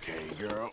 Okay, girl.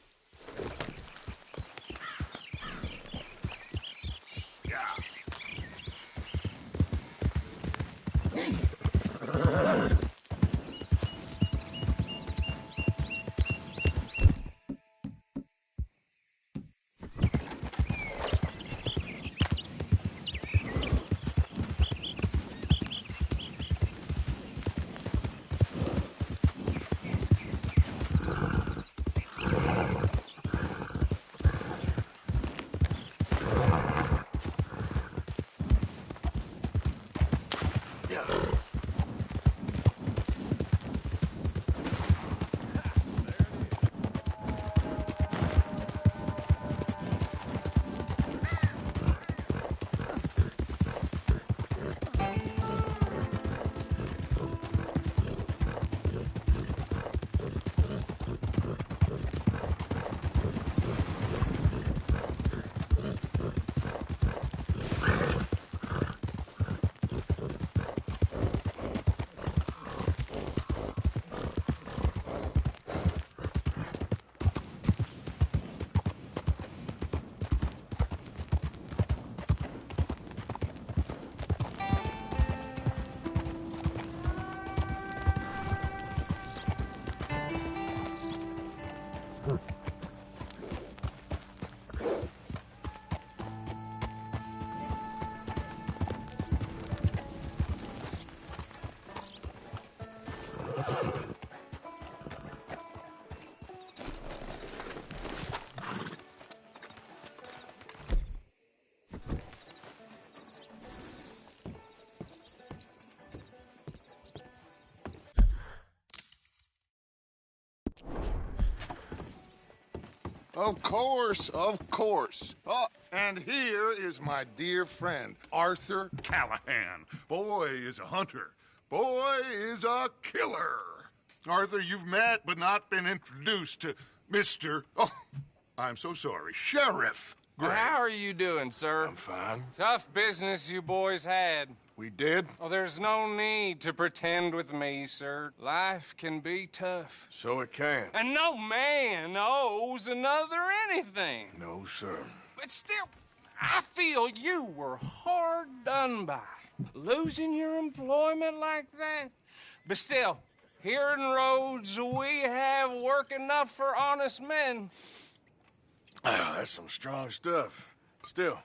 Of course, of course. Oh, and here is my dear friend, Arthur Callahan. Boy is a hunter. Boy is a killer. Arthur, you've met but not been introduced to Mr. Oh, I'm so sorry, Sheriff Gray. How are you doing, sir? I'm fine. Tough business you boys had. We did? Oh, there's no need to pretend with me, sir. Life can be tough. So it can. And no man owes another anything. No, sir. But still, I feel you were hard done by. Losing your employment like that. But still, here in Rhodes, we have work enough for honest men. That's some strong stuff. Still,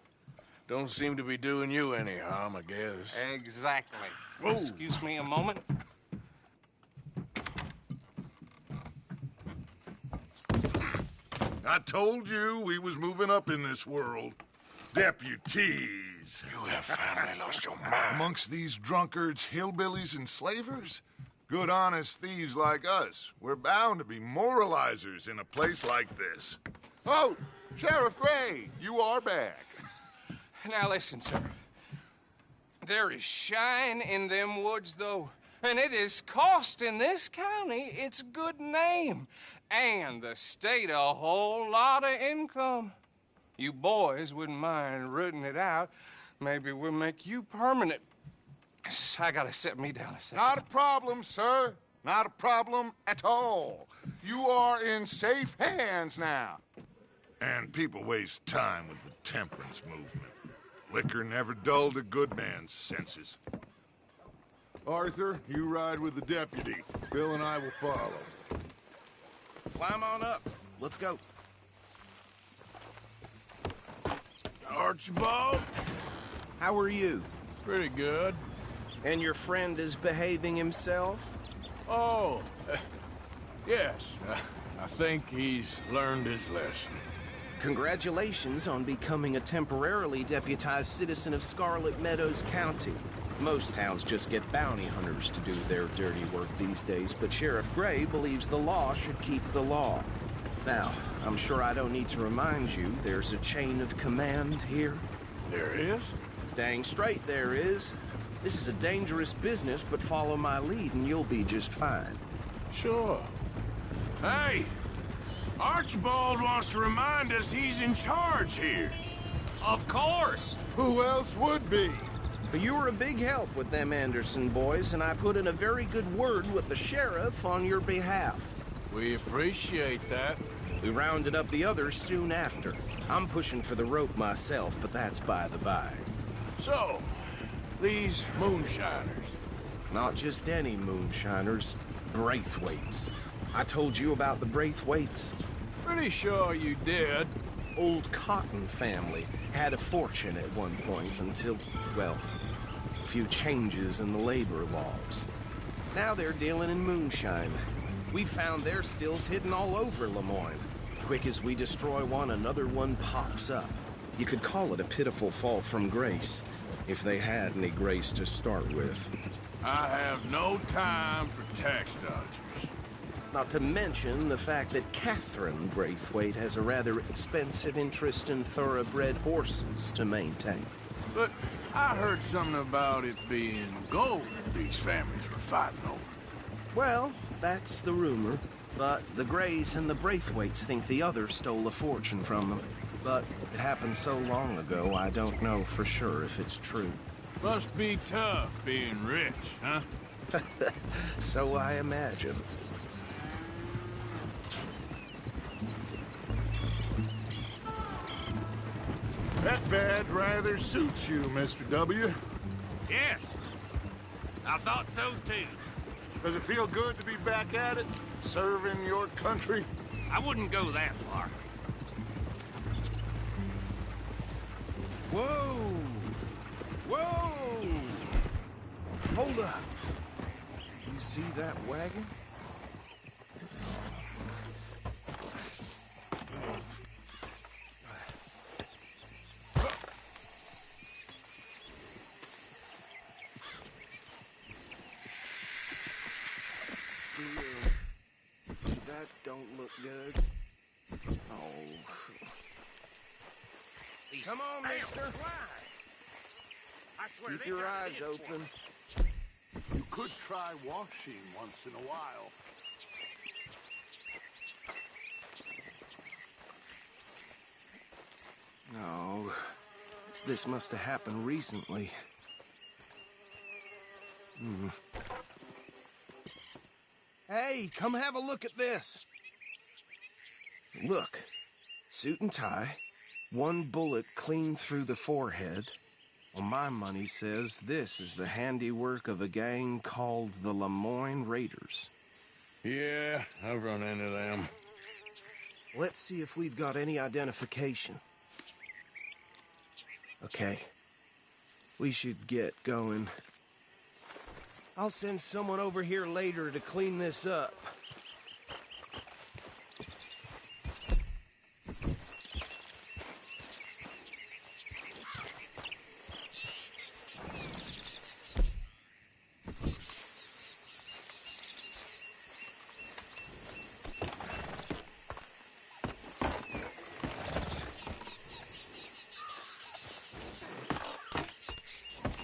don't seem to be doing you any harm, I guess. Exactly. Whoa. Excuse me a moment. I told you we was moving up in this world. Deputies. You have finally lost your mind. Amongst these drunkards, hillbillies, and slavers? Good, honest thieves like us. We're bound to be moralizers in a place like this. Oh, Sheriff Gray, you are back. Now listen, sir. There is shine in them woods, though, and it is costing this county its good name and the state a whole lot of income. You boys wouldn't mind rooting it out. Maybe we'll make you permanent. I gotta set me down a second. Not a problem, sir. Not a problem at all. You are in safe hands now. And people waste time with the temperance movement. Liquor never dulled a good man's senses. Arthur, you ride with the deputy. Bill and I will follow. Climb on up. Let's go. Archibald? How are you? Pretty good. And your friend is behaving himself? Oh, yes. I think he's learned his lesson. Congratulations on becoming a temporarily deputized citizen of Scarlet Meadows County. Most towns just get bounty hunters to do their dirty work these days, but Sheriff Gray believes the law should keep the law. Now, I'm sure I don't need to remind you, there's a chain of command here. There is? Dang straight there is. This is a dangerous business, but follow my lead and you'll be just fine. Sure. Hey! Archibald wants to remind us he's in charge here. Of course. Who else would be? But you were a big help with them Anderson boys, and I put in a very good word with the sheriff on your behalf. We appreciate that. We rounded up the others soon after. I'm pushing for the rope myself, but that's by the by. So, these moonshiners. Not just any moonshiners, Braithwaites. I told you about the Braithwaites. Pretty sure you did. Old Cotton family had a fortune at one point until, well, a few changes in the labor laws. Now they're dealing in moonshine. We found their stills hidden all over Lemoyne. Quick as we destroy one, another one pops up. You could call it a pitiful fall from grace, if they had any grace to start with. I have no time for tax dodgers. Not to mention the fact that Catherine Braithwaite has a rather expensive interest in thoroughbred horses to maintain. But I heard something about it being gold these families were fighting over. Well, that's the rumor. But the Greys and the Braithwaites think the others stole a fortune from them. But it happened so long ago, I don't know for sure if it's true. Must be tough being rich, huh? So I imagine. That badge rather suits you, Mr. W. Yes, I thought so too. Does it feel good to be back at it, serving your country? I wouldn't go that far. Whoa! Whoa! Hold up. You see that wagon? That don't look good. Oh. Come on, mister. I swear Keep they your got eyes this open. You could try washing once in a while. No. This must have happened recently. Hey, come have a look at this. Look. Suit and tie. One bullet clean through the forehead. Well, my money says this is the handiwork of a gang called the Lemoyne Raiders. Yeah, I've run into them. Let's see if we've got any identification. Okay. We should get going. I'll send someone over here later to clean this up.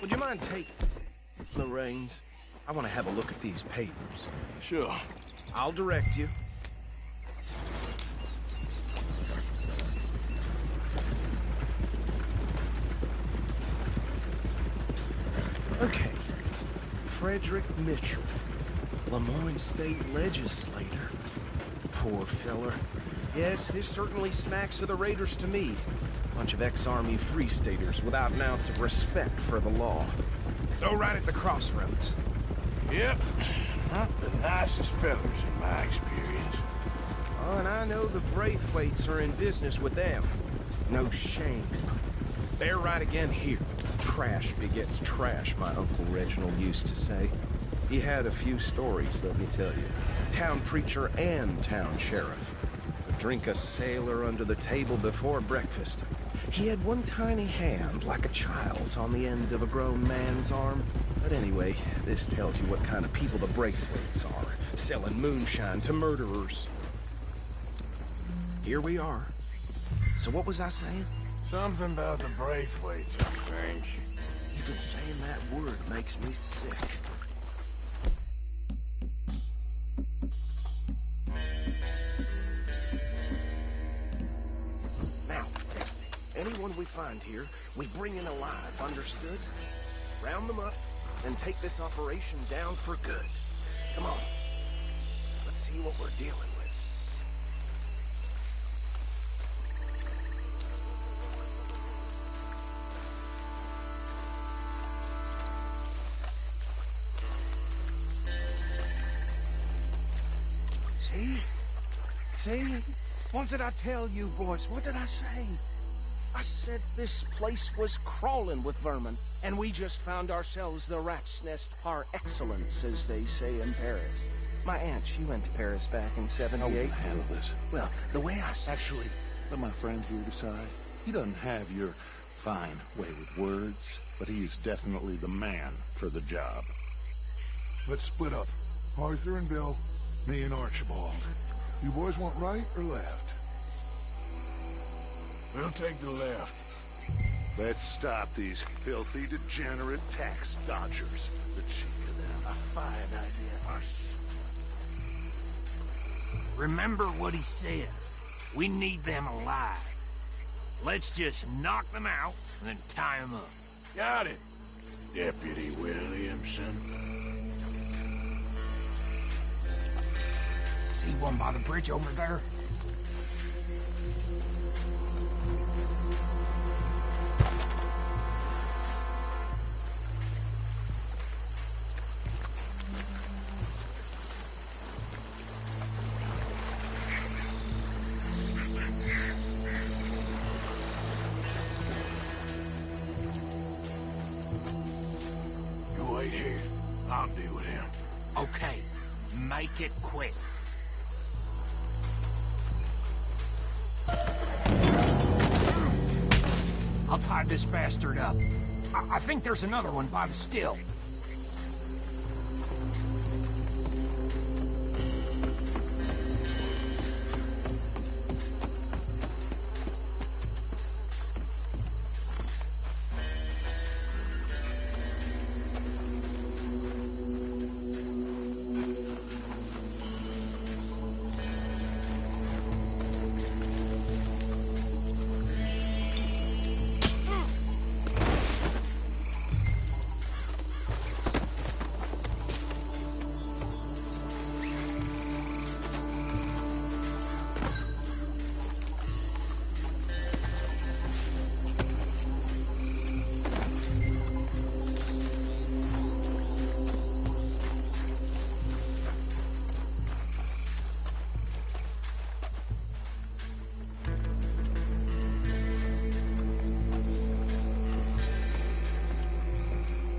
Would you mind taking the reins? I want to have a look at these papers. Sure. I'll direct you. Okay. Frederick Mitchell, Lemoyne State Legislator. Poor feller. Yes, this certainly smacks of the Raiders to me. Bunch of ex-Army Free Staters without an ounce of respect for the law. Go right at the crossroads. Yep. Not the nicest fellas in my experience. Oh, and I know the Braithwaites are in business with them. No shame. They're right again here. Trash begets trash, my Uncle Reginald used to say. He had a few stories, let me tell you. Town preacher and town sheriff. Would drink a sailor under the table before breakfast. He had one tiny hand, like a child's, on the end of a grown man's arm. But anyway, this tells you what kind of people the Braithwaites are. Selling moonshine to murderers. Here we are. So what was I saying? Something about the Braithwaites, I think. Even saying that word makes me sick. Now, anyone we find here, we bring in alive, understood? Round them up, and take this operation down for good. Come on. Let's see what we're dealing with. See? See? What did I tell you, boys? What did I say? I said this place was crawling with vermin, and we just found ourselves the rat's nest par excellence, as they say in Paris. My aunt, she went to Paris back in How will '78. you handle this? Well, the way I said... Actually, let my friend here decide. He doesn't have your fine way with words, but he is definitely the man for the job. Let's split up. Arthur and Bill, me and Archibald. You boys want right or left? We'll take the left. Let's stop these filthy, degenerate tax dodgers. The cheek of them. A fine idea. Remember what he said. We need them alive. Let's just knock them out and then tie them up. Got it, Deputy Williamson. See one by the bridge over there? You wait here. I'll deal with him. Okay, make it quick. I'll tie this bastard up. I think there's another one by the still.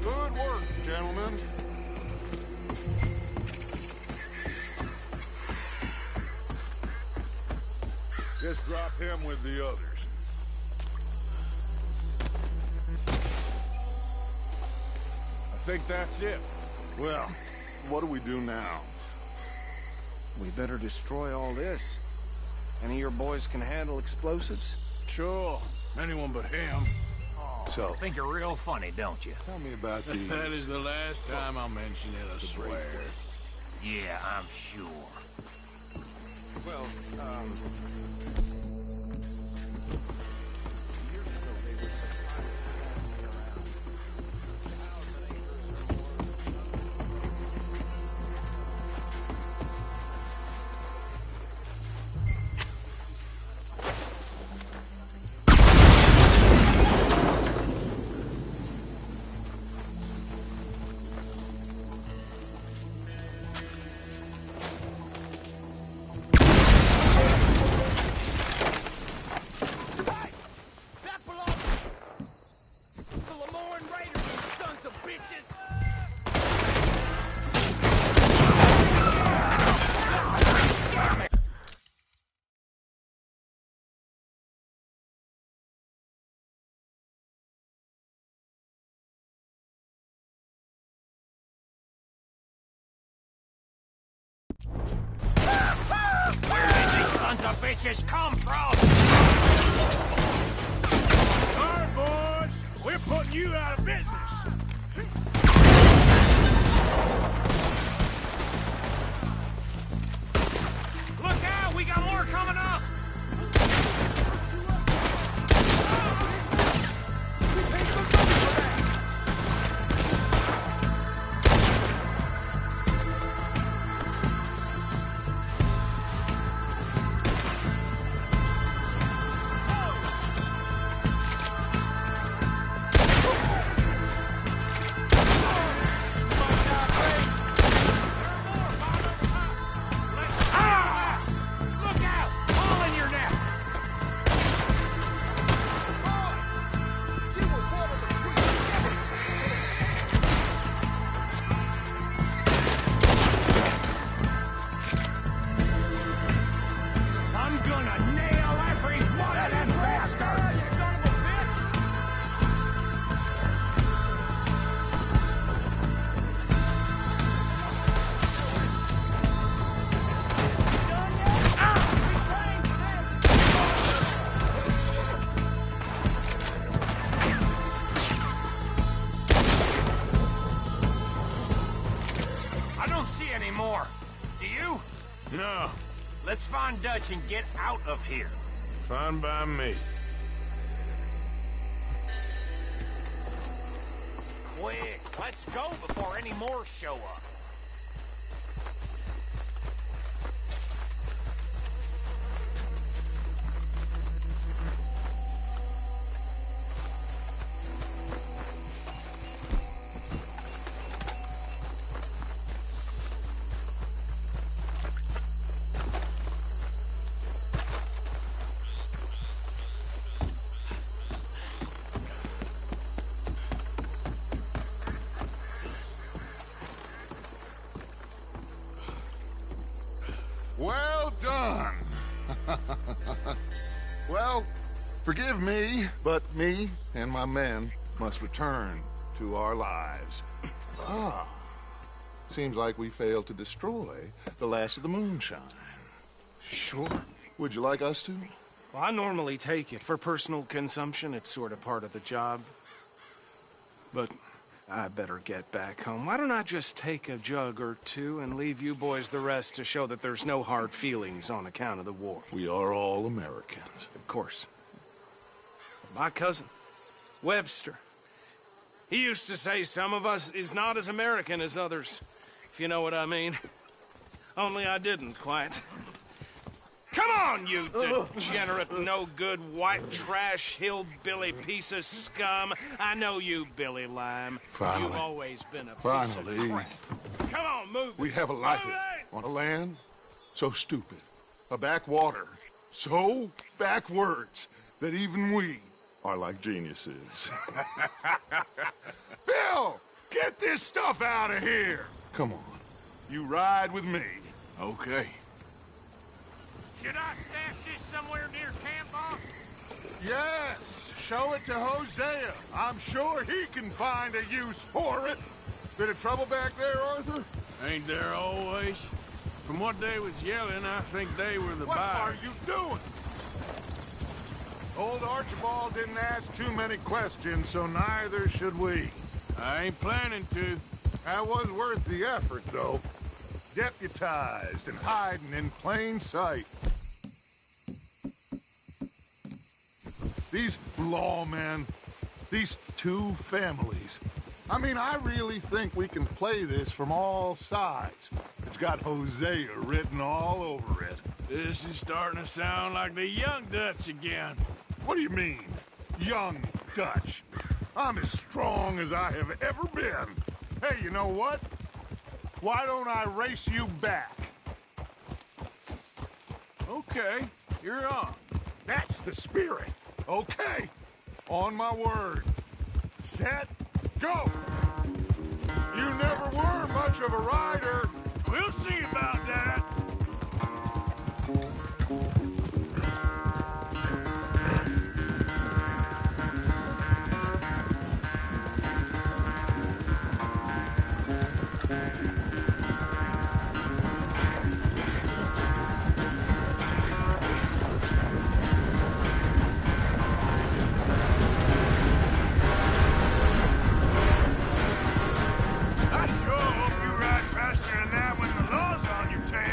Good work, gentlemen. Just drop him with the others. I think that's it. Well, what do we do now? We better destroy all this. Any of your boys can handle explosives? Sure. Anyone but him. So, You think you're real funny, don't you? tell me about the... That is the last time I'll mention it, I swear. Yeah, I'm sure. Well, That belongs to the Lemoyne Raiders, you sons of bitches! Where did these sons of bitches come from? All right, boys. We're putting you out of business. Look out, we got more coming up! do you? No, Let's find Dutch and get out of here. fine by me. Quick, let's go before any more show up. Well done. Well, forgive me, but me and my men must return to our lives. Ah, seems like we failed to destroy the last of the moonshine. Sure. Would you like us to? Well, I normally take it. For personal consumption, it's sort of part of the job. But I better get back home. Why don't I just take a jug or two and leave you boys the rest to show that there's no hard feelings on account of the war? We are all Americans. Of course. My cousin, Webster, he used to say some of us is not as American as others, if you know what I mean. Only I didn't quite. Come on, you degenerate, no-good, white trash, hillbilly piece of scum. I know you, Billy Lime. Finally. You've always been a piece Finally. of crap. Come on, move We it. have a life Move it! on a land so stupid, a backwater so backwards that even we are like geniuses. Bill, get this stuff out of here. Come on, you ride with me. Okay. Should I stash this somewhere near camp, boss? Yes, show it to Hosea. I'm sure he can find a use for it. Bit of trouble back there, Arthur? Ain't there always? From what they was yelling, I think they were the What are buyers. you doing? Old Archibald didn't ask too many questions, so neither should we. I ain't planning to. That was worth the effort, though. Deputized and hiding in plain sight. These lawmen, these two families. I mean, I really think we can play this from all sides. It's got Hosea written all over it. This is starting to sound like the young Dutch again. What do you mean, young Dutch? I'm as strong as I have ever been. Hey, you know what? Why don't I race you back? Okay, you're on. That's the spirit. Okay, on my word. Set, go! You never were much of a rider. We'll see about that. I sure hope you ride faster than that when the law's on your tail.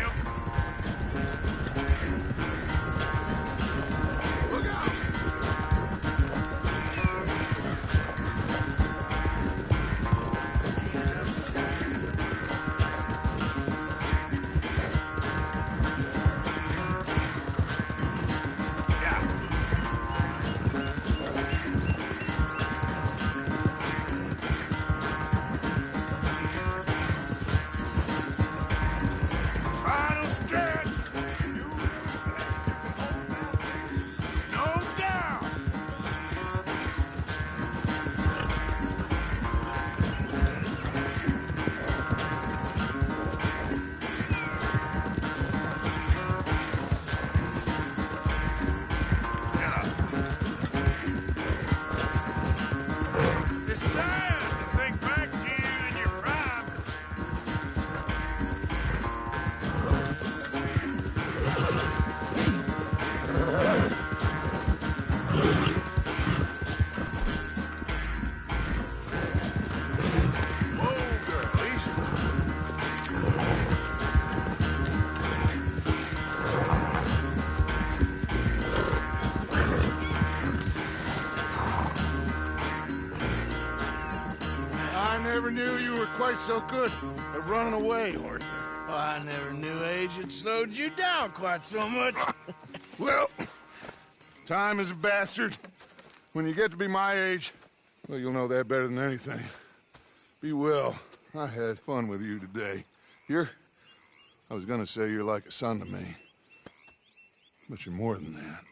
quite so good at running away, Arthur. Oh, I never knew age had slowed you down quite so much. Well, time is a bastard. When you get to be my age, well, you'll know that better than anything. Be well. I had fun with you today. I was gonna say you're like a son to me. But you're more than that.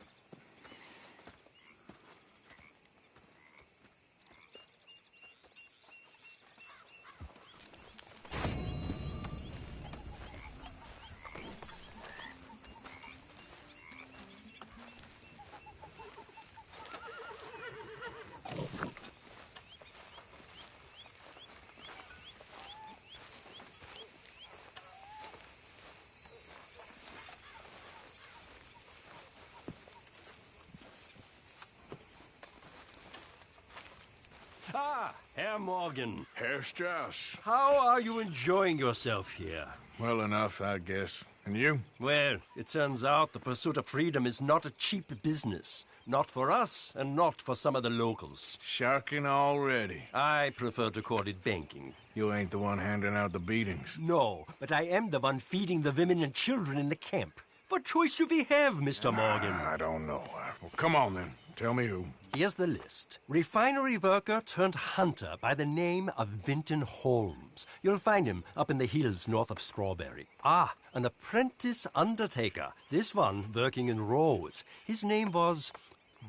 Ah, Herr Morgan. Herr Strauss. How are you enjoying yourself here? Well enough, I guess. And you? Well, it turns out the pursuit of freedom is not a cheap business. Not for us, and not for some of the locals. Sharking already. I prefer to call it banking. You ain't the one handing out the beatings. No, but I am the one feeding the women and children in the camp. What choice do we have, Mr. Morgan? I don't know. Well, come on then. Tell me who. Here's the list. Refinery worker turned hunter by the name of Vinton Holmes. You'll find him up in the hills north of Strawberry. Ah, an apprentice undertaker. This one working in Rose. His name was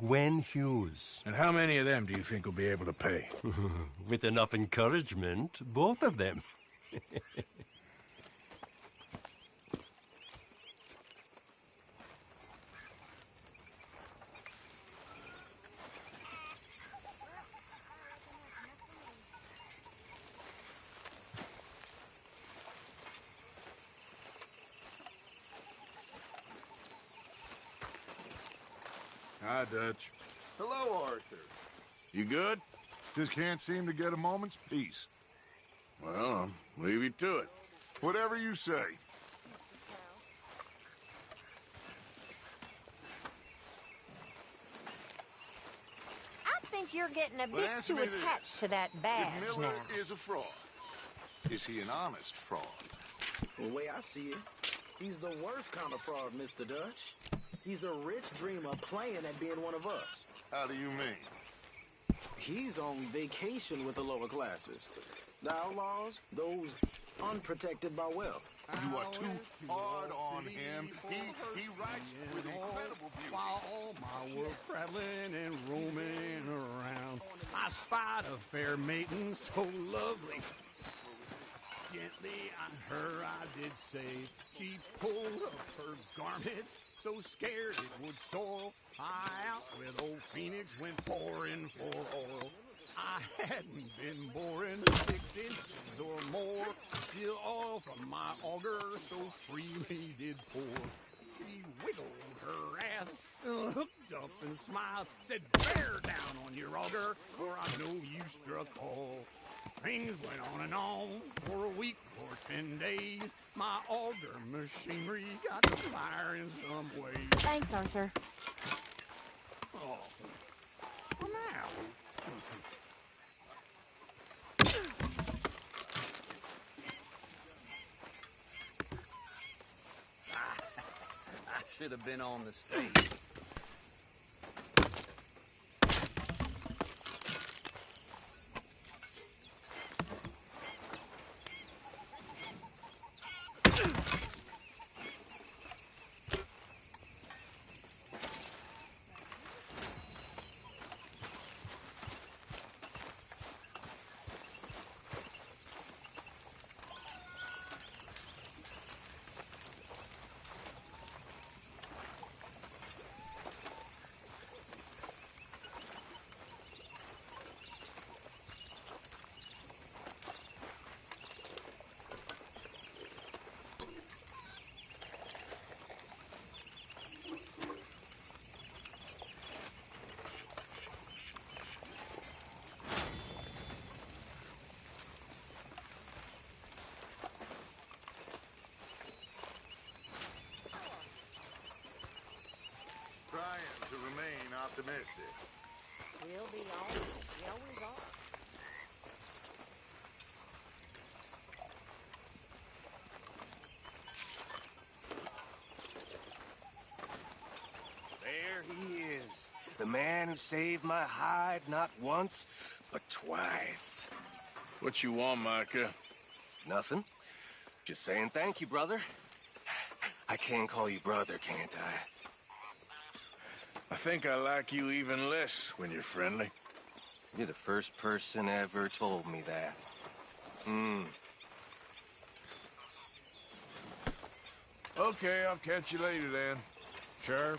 Gwen Hughes. And how many of them do you think will be able to pay? With enough encouragement, both of them. Hi, Dutch. Hello, Arthur. You good? Just can't seem to get a moment's peace. Well, I'll leave you to it. Whatever you say. I think you're getting a But bit answer too me this. attached to that If badge Miller now. is a fraud, is he an honest fraud? The way I see it, he's the worst kind of fraud, Mr. Dutch. He's a rich dreamer playing at being one of us. How do you mean? He's on vacation with the lower classes. The outlaws, those unprotected by wealth. You are too hard on him. He writes with incredible beauty. While all my world traveling and roaming around, I spied a fair maiden so lovely. Gently on her I did say, she pulled up her garments, so scared it would soil. I out with old Phoenix went pouring for oil. I hadn't been boring 6 inches or more, the oil from my auger so freely did pour. She wiggled her ass, looked up and smiled, said, "Bear down on your auger, for I know you struck oil." Things went on and on for a week or 10 days. My auger machinery got to fire in some way. Thanks, Arthur. Oh, well now. I should have been on the stage. Trying to remain optimistic. We'll be on. We always are. the man who saved my hide not once, but twice. What you want, Micah? Nothing. Just saying thank you, brother. I can call you brother, can't I? I think I like you even less when you're friendly. You're the first person ever told me that. Okay, I'll catch you later then. Sure.